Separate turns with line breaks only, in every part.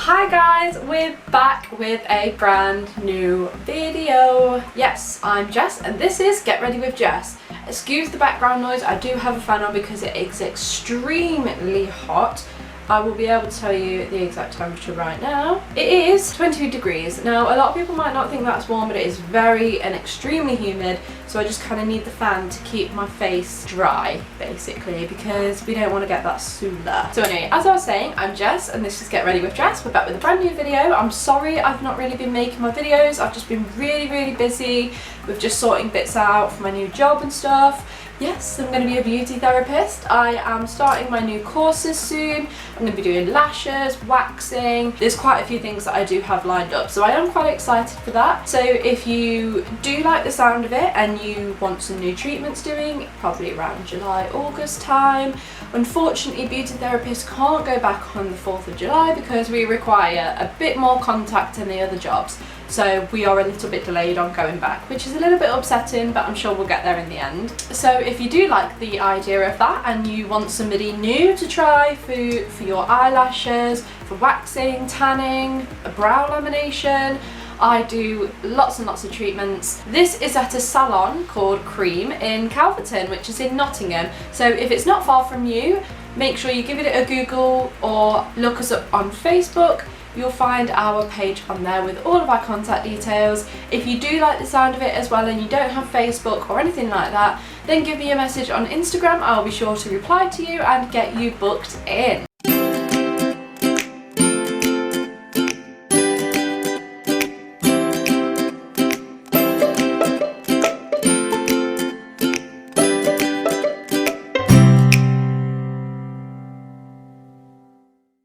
Hi guys, we're back with a brand new video. Yes, I'm Jess and this is Get Ready with Jess. Excuse the background noise, I do have a fan on because it is extremely hot. I will be able to tell you the exact temperature right now. It is 22 degrees. Now, a lot of people might not think that's warm, but it is very and extremely humid, so I just kind of need the fan to keep my face dry, basically, because we don't want to get that sooner. So anyway, as I was saying, I'm Jess, and this is Get Ready with Jess. We're back with a brand new video. I'm sorry I've not really been making my videos. I've just been really busy with just sorting bits out for my new job and stuff. Yes, I'm going to be a beauty therapist. I am starting my new courses soon. I'm going to be doing lashes, waxing. There's quite a few things that I do have lined up, so I am quite excited for that. So if you do like the sound of it and you want some new treatments doing, probably around July, August time. Unfortunately, beauty therapists can't go back on the 4th of July because we require a bit more contact than the other jobs. So we are a little bit delayed on going back, which is a little bit upsetting, but I'm sure we'll get there in the end. So if you do like the idea of that and you want somebody new to try for your eyelashes, for waxing, tanning, a brow lamination, I do lots and lots of treatments. This is at a salon called Creame in Calverton, which is in Nottingham. So if it's not far from you, make sure you give it a Google or look us up on Facebook. You'll find our page on there with all of our contact details. If you do like the sound of it as well and you don't have Facebook or anything like that, then give me a message on Instagram. I'll be sure to reply to you and get you booked in.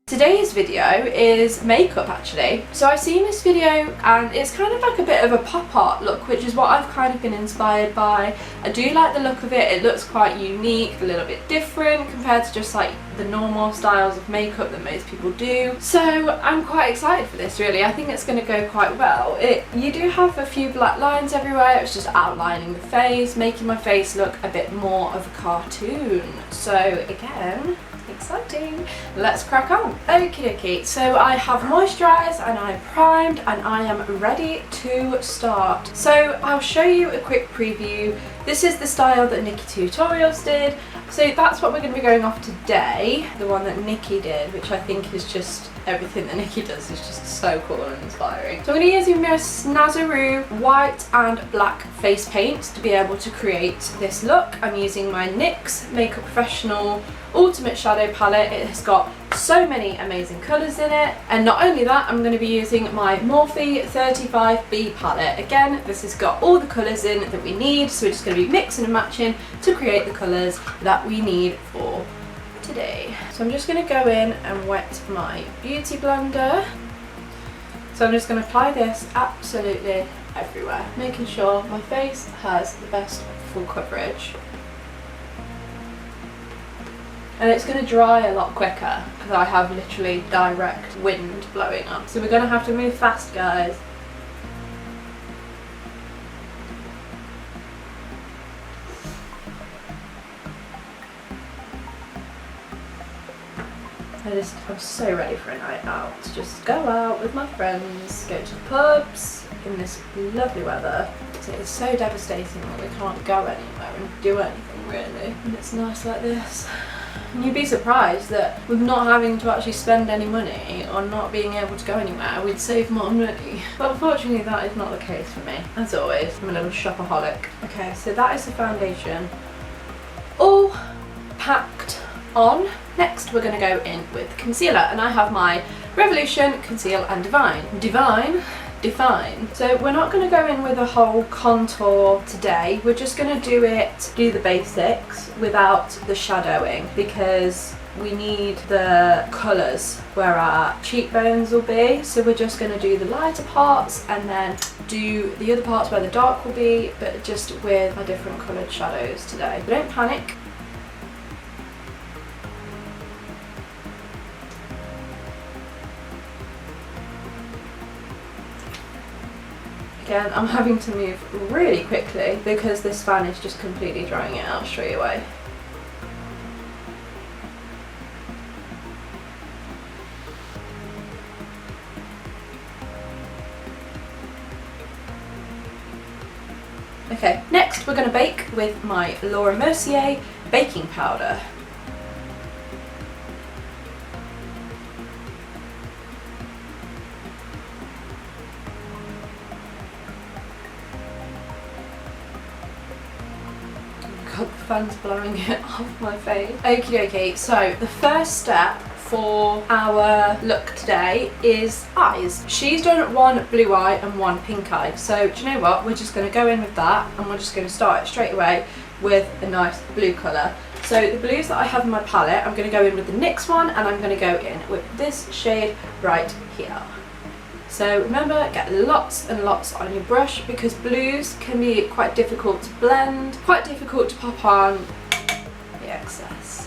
Today's video is makeup actually. So I've seen this video and it's kind of like a bit of a pop art look, which is what I've kind of been inspired by. I do like the look of it. It looks quite unique, a little bit different compared to just like the normal styles of makeup that most people do. So I'm quite excited for this really. I think it's going to go quite well. You do have a few black lines everywhere. It's just outlining the face, making my face look a bit more of a cartoon. So again, exciting. Let's crack on. Okie dokie, so I have moisturised and I'm primed and I am ready to start. So I'll show you a quick preview. This is the style that Nikkie Tutorials did. So that's what we're going to be going off today. The one that Nikkie did, which I think is just everything that Nikkie does is just so cool and inspiring. So I'm going to be using my Snazaroo white and black face paints to be able to create this look. I'm using my NYX Makeup Professional Ultimate Shadow Palette. It has got so many amazing colours in it, and not only that, I'm going to be using my Morphe 35B palette. Again, this has got all the colours in that we need, so we're just going to be mixing and matching to create the colours that we need for today. So I'm just going to go in and wet my beauty blender. So I'm just going to apply this absolutely everywhere, making sure my face has the best full coverage. And it's going to dry a lot quicker because I have literally direct wind blowing up. So we're going to have to move fast, guys. I'm so ready for a night out. To just go out with my friends, go to the pubs in this lovely weather. So it's so devastating that we can't go anywhere and do anything really. And it's nice like this. And you'd be surprised that with not having to actually spend any money or not being able to go anywhere, we'd save more money. But unfortunately that is not the case for me. As always, I'm a little shopaholic. Okay, so that is the foundation all packed on. Next we're going to go in with concealer, and I have my Revolution Conceal and Define. So we're not going to go in with a whole contour today. We're just going to do the basics without the shadowing because we need the colours where our cheekbones will be. So we're just going to do the lighter parts and then do the other parts where the dark will be, but just with our different coloured shadows today. But don't panic. Again, I'm having to move really quickly because this fan is just completely drying it out straight away. Okay, next we're going to bake with my Laura Mercier baking powder. God, the fan's blowing it off my face. Okie dokie, so the first step for our look today is eyes. She's done one blue eye and one pink eye. So do you know what? We're just going to go in with that and we're just going to start it straight away with a nice blue colour. So the blues that I have in my palette, I'm going to go in with the NYX one and I'm going to go in with this shade right here. So remember, get lots and lots on your brush because blues can be quite difficult to blend, quite difficult to pop on the excess.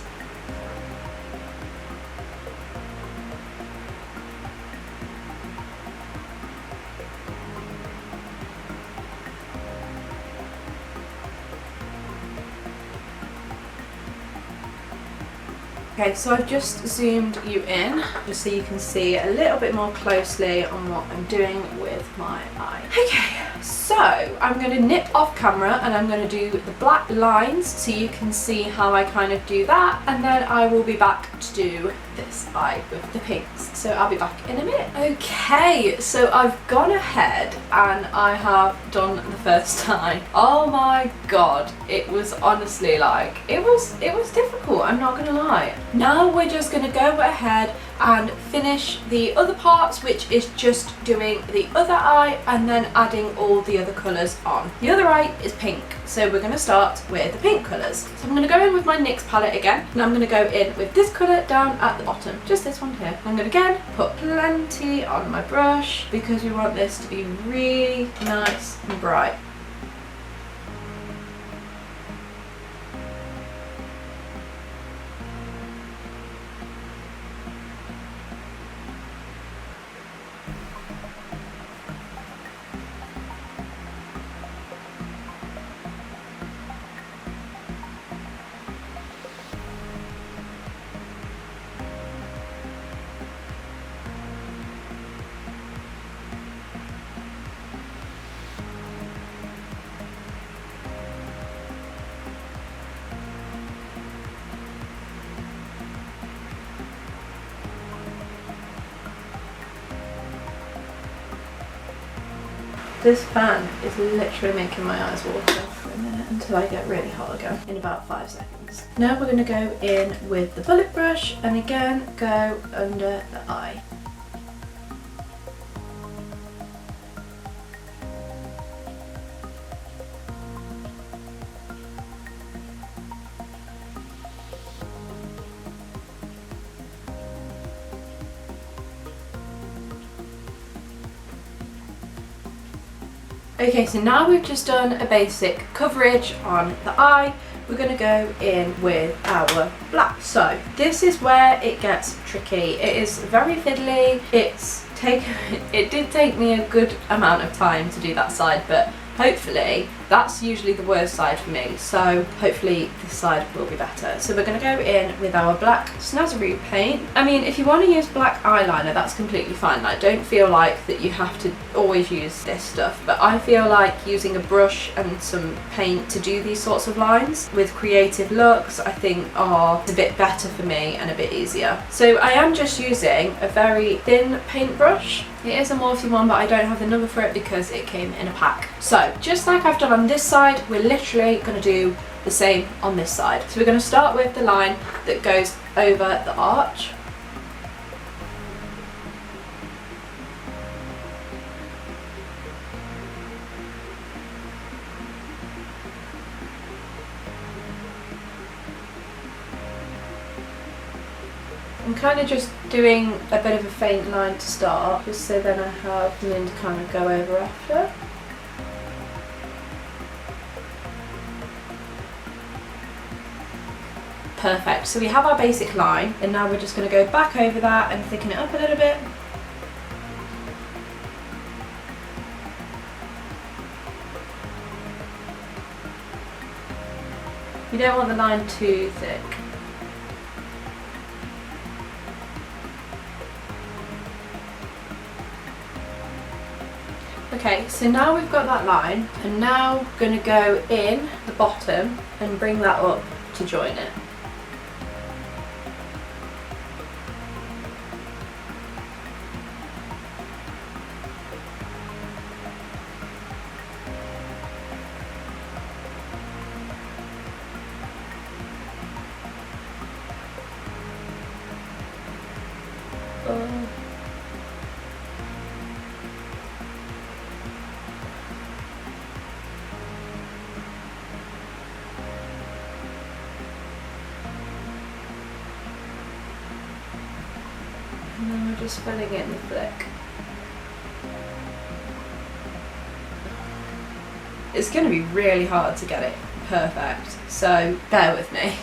Okay, so I've just zoomed you in, just so you can see a little bit more closely on what I'm doing with my eye. Okay, so I'm going to nip off camera and I'm going to do the black lines so you can see how I kind of do that, and then I will be back to do this eye with the pinks. So I'll be back in a minute. Okay, so I've gone ahead and I have done the first eye. Oh my god, it was honestly like, it was difficult, I'm not gonna lie. Now we're just gonna go ahead and finish the other parts, which is just doing the other eye and then adding all the other colours on. The other eye is pink, so we're going to start with the pink colours. So I'm going to go in with my NYX palette again, and I'm going to go in with this colour down at the bottom, just this one here. I'm going to again put plenty on my brush because we want this to be really nice and bright. This fan is literally making my eyes water for a minute until I get really hot again in about 5 seconds. Now we're going to go in with the bullet brush and again go under the eye. Okay, so now we've just done a basic coverage on the eye, we're going to go in with our black. So this is where it gets tricky. It is very fiddly. It did take me a good amount of time to do that side, but hopefully that's usually the worst side for me, so hopefully this side will be better. So we're going to go in with our black Snazaroo paint. I mean, if you want to use black eyeliner, that's completely fine. I don't feel like that you have to always use this stuff, but I feel like using a brush and some paint to do these sorts of lines with creative looks, I think are a bit better for me and a bit easier. So I am just using a very thin paintbrush. It is a Morphe one, but I don't have the number for it because it came in a pack. So just like I've done on this side, we're literally going to do the same on this side. So we're going to start with the line that goes over the arch. I'm kind of just doing a bit of a faint line to start, just so then I have something to kind of go over after. Perfect, so we have our basic line, and now we're just going to go back over that and thicken it up a little bit. You don't want the line too thick. Okay, so now we've got that line, and now we're going to go in the bottom and bring that up to join it. And then we're just filling in the flick. It's going to be really hard to get it perfect, so bear with me.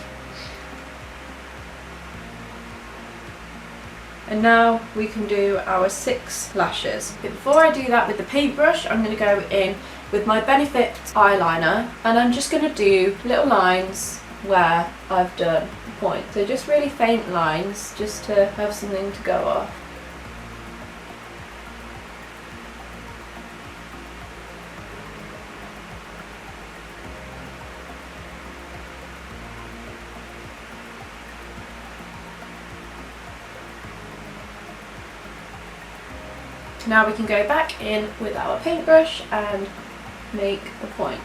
And now we can do our 6 lashes. But before I do that with the paintbrush, I'm going to go in with my Benefit eyeliner, and I'm just going to do little lines where I've done the point. So just really faint lines, just to have something to go off. Now we can go back in with our paintbrush and make the points.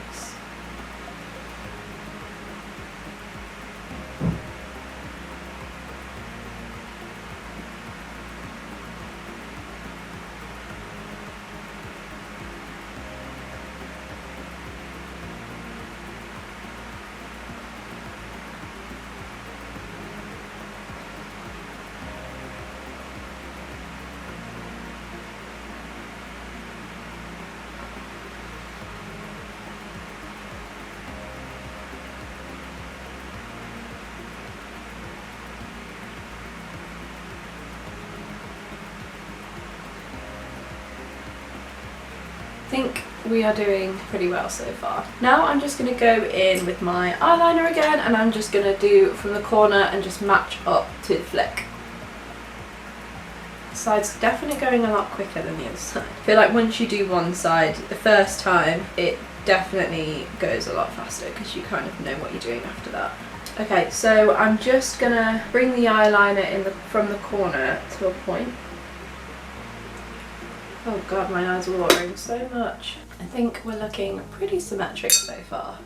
I think we are doing pretty well so far. Now I'm just going to go in with my eyeliner again, and I'm just going to do from the corner and just match up to the flick. The side's definitely going a lot quicker than the other side. I feel like once you do one side the first time, it definitely goes a lot faster because you kind of know what you're doing after that. Okay, so I'm just going to bring the eyeliner in from the corner to a point. Oh god, my eyes are watering so much. I think we're looking pretty symmetric so far.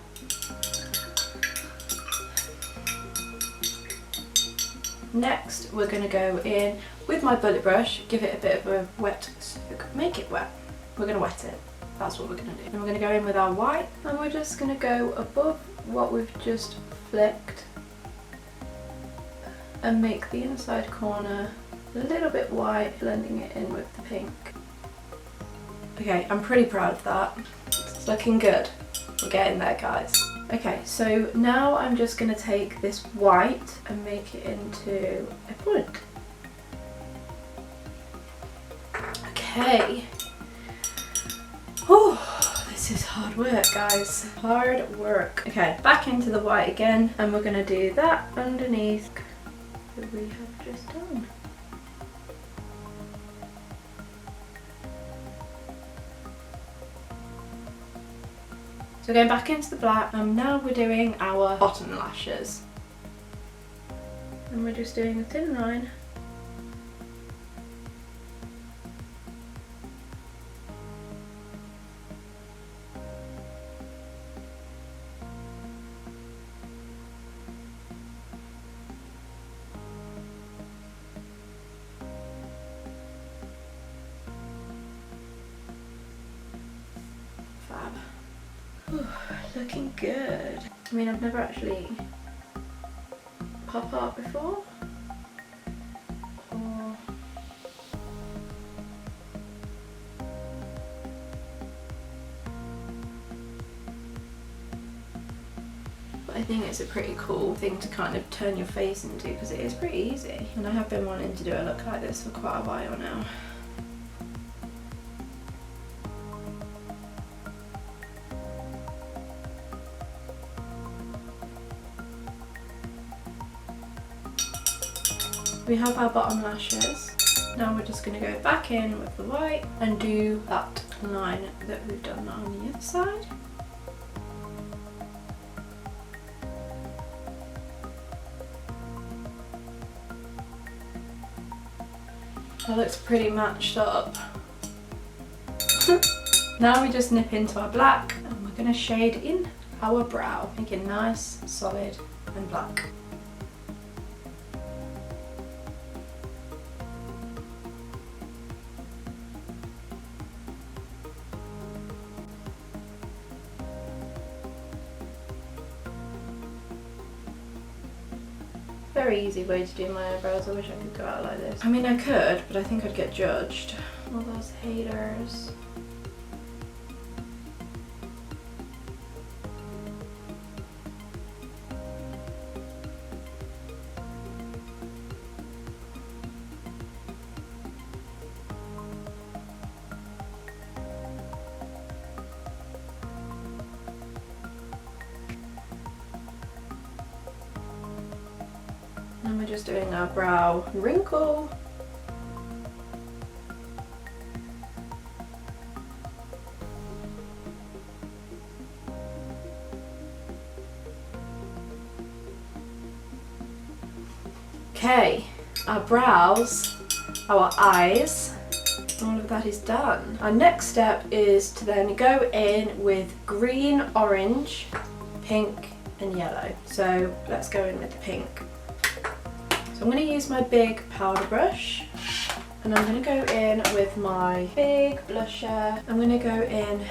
Next, we're going to go in with my bullet brush, give it a bit of a wet soak, make it wet. We're going to wet it. That's what we're going to do. And we're going to go in with our white, and we're just going to go above what we've just flicked and make the inside corner a little bit white, blending it in with the pink. Okay, I'm pretty proud of that. It's looking good. We're getting there, guys. Okay, so now I'm just going to take this white and make it into a point. Okay. Oh, this is hard work, guys. Hard work. Okay, back into the white again, and we're going to do that underneath that we have just done. So going back into the black, and now we're doing our bottom lashes. And we're just doing a thin line. Fab. Ooh, looking good. I mean, I've never actually pop art before. But I think it's a pretty cool thing to kind of turn your face into, because it is pretty easy. And I have been wanting to do a look like this for quite a while now. We have our bottom lashes. Now we're just going to go back in with the white and do that line that we've done on the other side. That looks pretty matched up. Now we just nip into our black and we're going to shade in our brow, make it nice, solid and black. Very easy way to do my eyebrows. I wish I could go out like this. I mean, I could, but I think I'd get judged. All those haters. And we're just doing our brow wrinkle. Okay, our brows, our eyes, all of that is done. Our next step is to then go in with green, orange, pink and yellow. So let's go in with the pink. So I'm going to use my big powder brush and I'm going to go in with my big blusher. I'm going to go in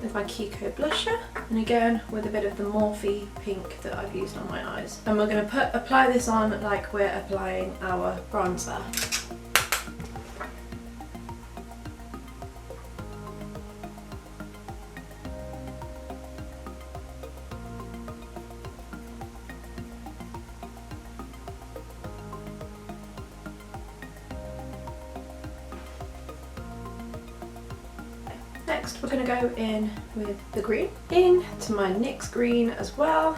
with my Kiko blusher and again with a bit of the Morphe pink that I've used on my eyes. And we're going to apply this on like we're applying our bronzer. Next we're going to go in with the green, into my NYX green as well,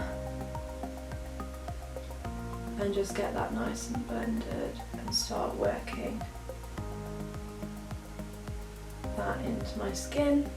and just get that nice and blended and start working that into my skin.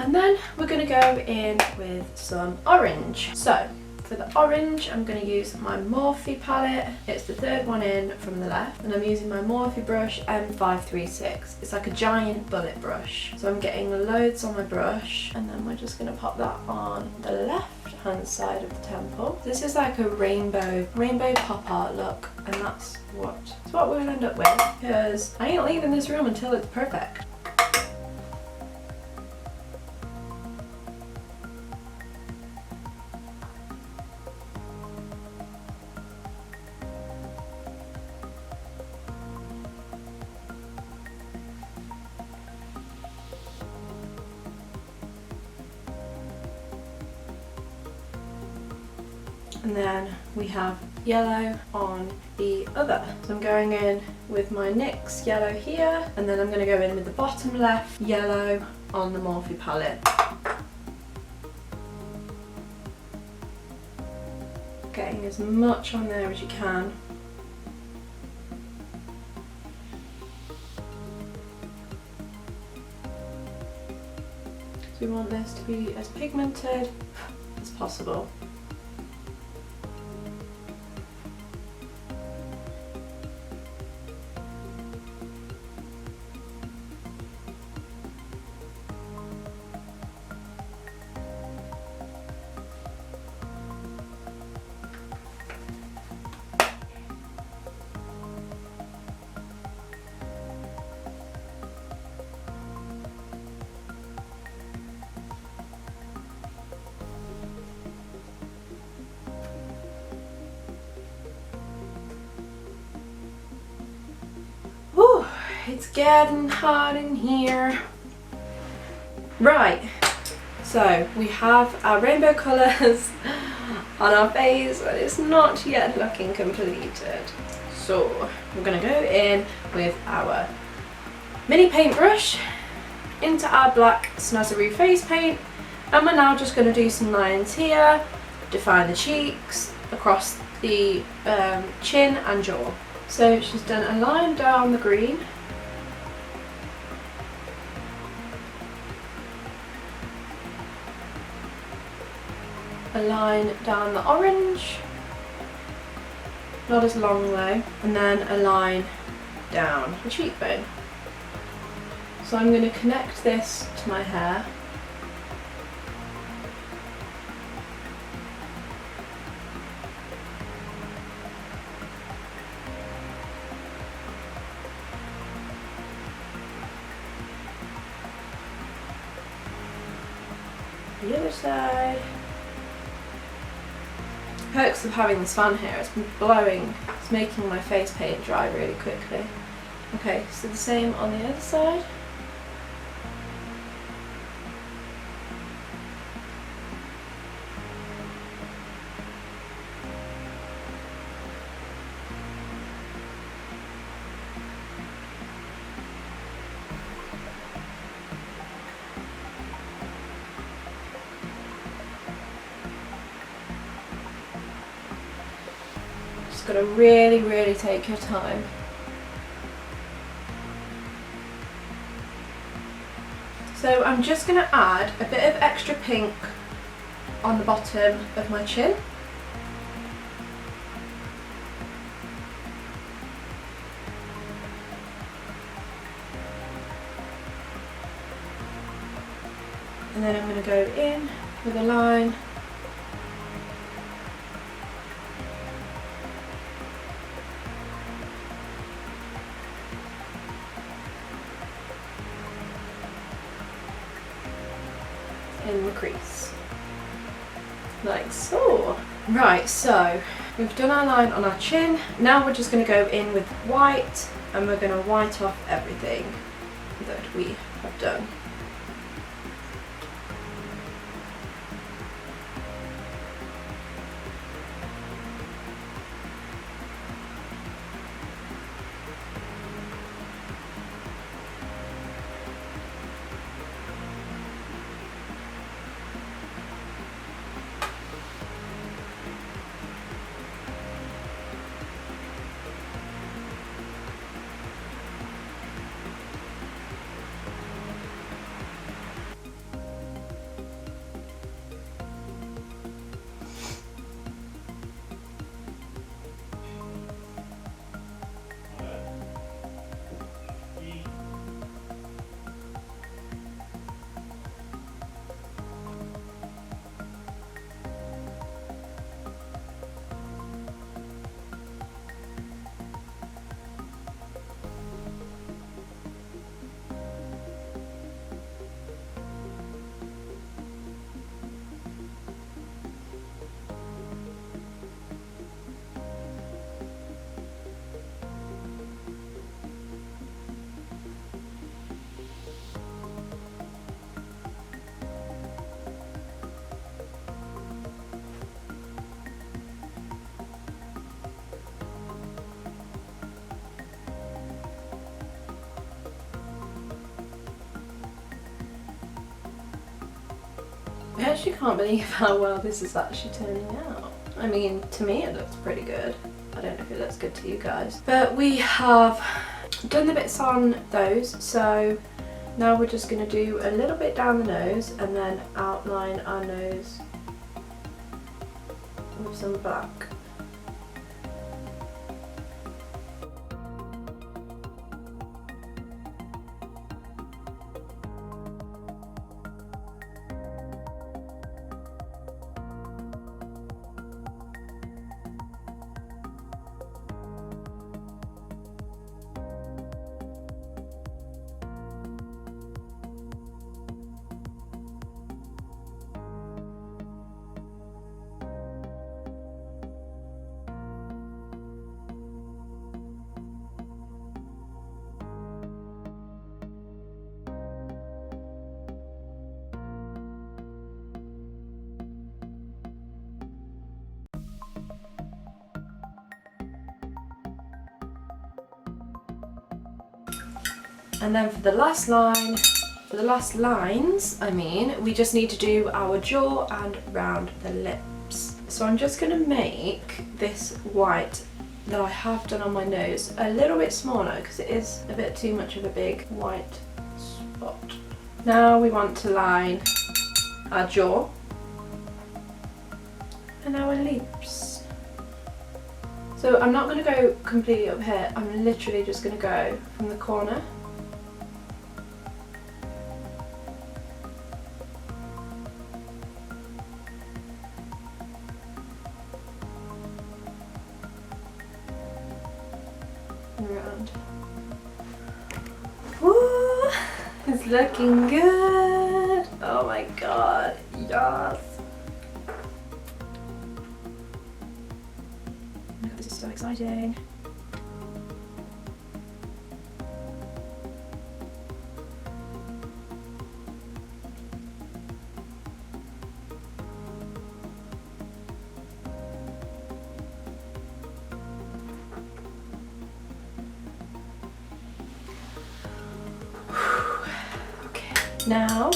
And then we're going to go in with some orange. So for the orange I'm going to use my Morphe palette. It's the third one in from the left and I'm using my Morphe brush M536. It's like a giant bullet brush. So I'm getting loads on my brush and then we're just going to pop that on the left hand side of the temple. This is like a rainbow pop art look and that's what we'll end up with because I ain't leaving this room until it's perfect. And then we have yellow on the other. So I'm going in with my NYX yellow here, and then I'm going to go in with the bottom left yellow on the Morphe palette. Getting as much on there as you can. So we want this to be as pigmented as possible. it's getting hot in here. Right, so we have our rainbow colours on our face, but it's not yet looking completed. So we're gonna go in with our mini paintbrush into our black Snazaroo face paint, and we're now just gonna do some lines here, define the cheeks, across the chin and jaw. So she's done a line down the green, a line down the orange, not as long though, and then a line down the cheekbone. So I'm going to connect this to my hair. The other side. Perks of having this fan here, it's been blowing, it's making my face paint dry really quickly. Okay, so the same on the other side. Gotta really take your time. So I'm just gonna add a bit of extra pink on the bottom of my chin. And then I'm gonna go in with a line . In the crease, like so. Right, so we've done our line on our chin. Now we're just going to go in with white, and we're going to white off everything that we have done. I actually can't believe how well this is actually turning out. I mean, to me it looks pretty good. I don't know if it looks good to you guys. But we have done the bits on those, so now we're just going to do a little bit down the nose and then outline our nose with some black. And then for the last lines, we just need to do our jaw and round the lips. So I'm just going to make this white that I have done on my nose a little bit smaller because it is a bit too much of a big white spot. Now we want to line our jaw and our lips. So I'm not going to go completely up here, I'm literally just going to go from the corner. Around. Woo! It's looking good! Oh my god, yes! Oh my god, this is so exciting. Now,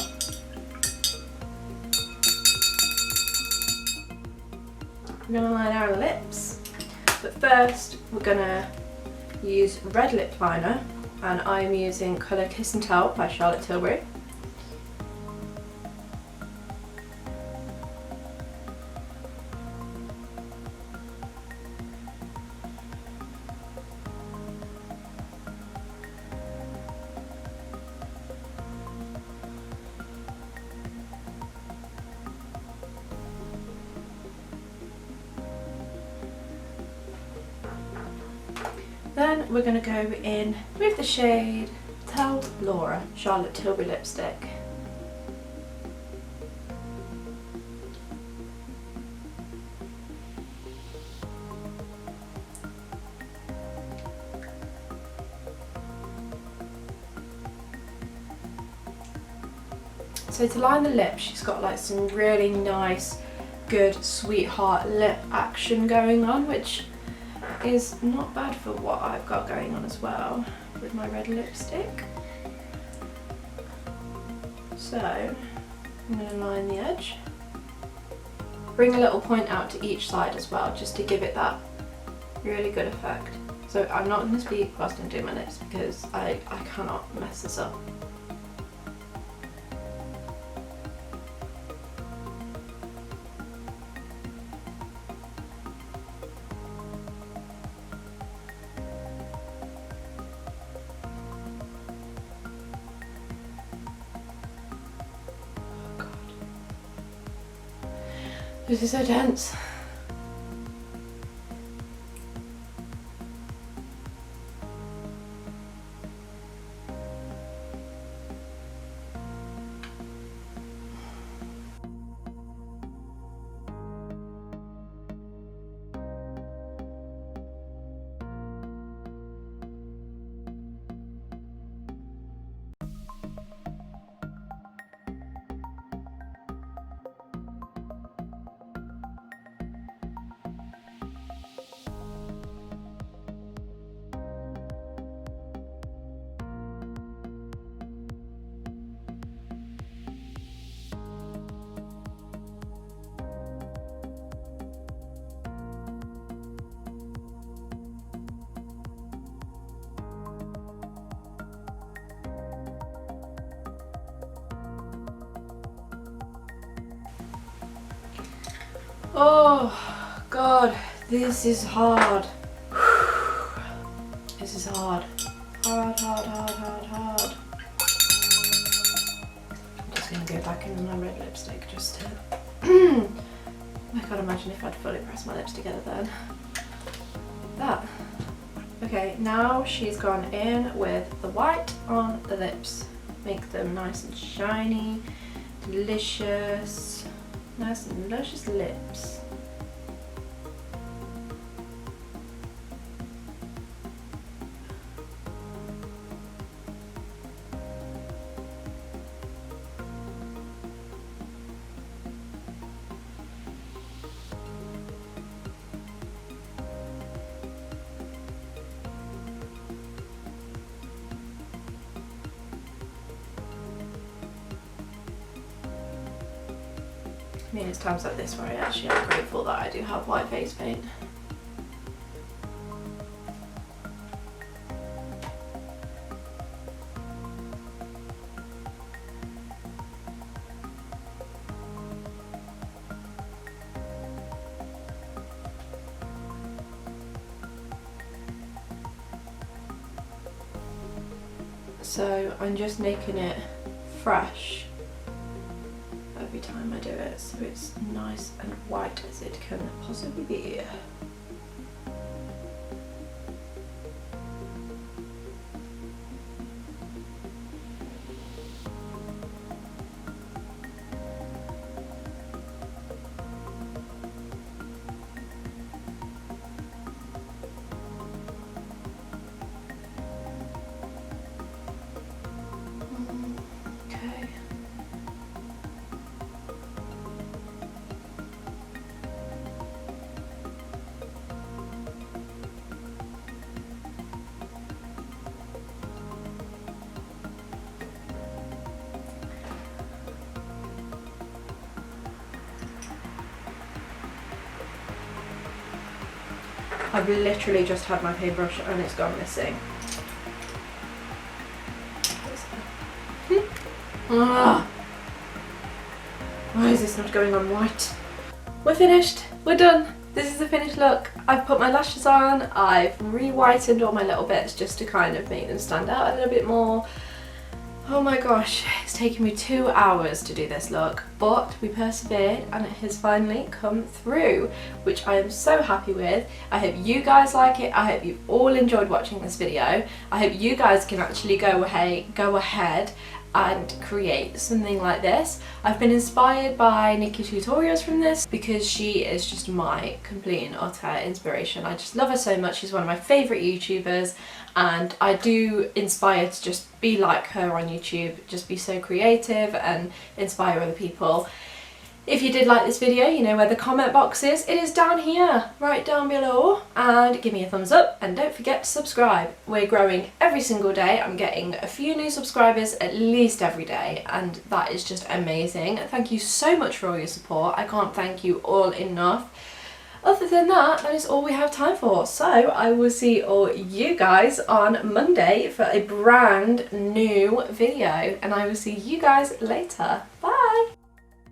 we're going to line our lips, but first we're going to use red lip liner, and I'm using colour Kiss and Tell by Charlotte Tilbury. Then we're going to go in with the shade Tell Laura Charlotte Tilbury lipstick. So to line the lips, she's got like some really nice, good sweetheart lip action going on, which is not bad for what I've got going on as well with my red lipstick. So I'm going to line the edge. Bring a little point out to each side as well, just to give it that really good effect. So I'm not going to speak whilst I'm doing my lips because I cannot mess this up. This is so tense. Oh god, this is hard. This is hard. Hard. I'm just going to go back in with my red lipstick just to... I can't imagine if I'd fully press my lips together then. That. Okay, now she's gone in with the white on the lips. Make them nice and shiny, delicious. Nice and luscious lips. I mean, it's times like this where I actually am grateful that I do have white face paint. So I'm just making it fresh every time I do it, so it's nice and white as it can possibly be. Okay. I've literally just had my paintbrush and it's gone missing. Why is this not going on white? We're finished. We're done. This is the finished look. I've put my lashes on. I've re-whitened all my little bits just to kind of make them stand out a little bit more. Oh my gosh, it's taken me 2 hours to do this look, but we persevered and it has finally come through, which I am so happy with. I hope you guys like it. I hope you've all enjoyed watching this video. I hope you guys can actually go ahead and create something like this. I've been inspired by Nikkie tutorials from this because she is just my complete and utter inspiration. I just love her so much. She's one of my favourite YouTubers and I do inspire to just be like her on YouTube, just be so creative and inspire other people. If you did like this video, you know where the comment box is. It is down here, right down below, and give me a thumbs up and don't forget to subscribe. We're growing every single day. I'm getting a few new subscribers at least every day and that is just amazing. Thank you so much for all your support. I can't thank you all enough. Other than that, that is all we have time for. So I will see all you guys on Monday for a brand new video and I will see you guys later. Bye.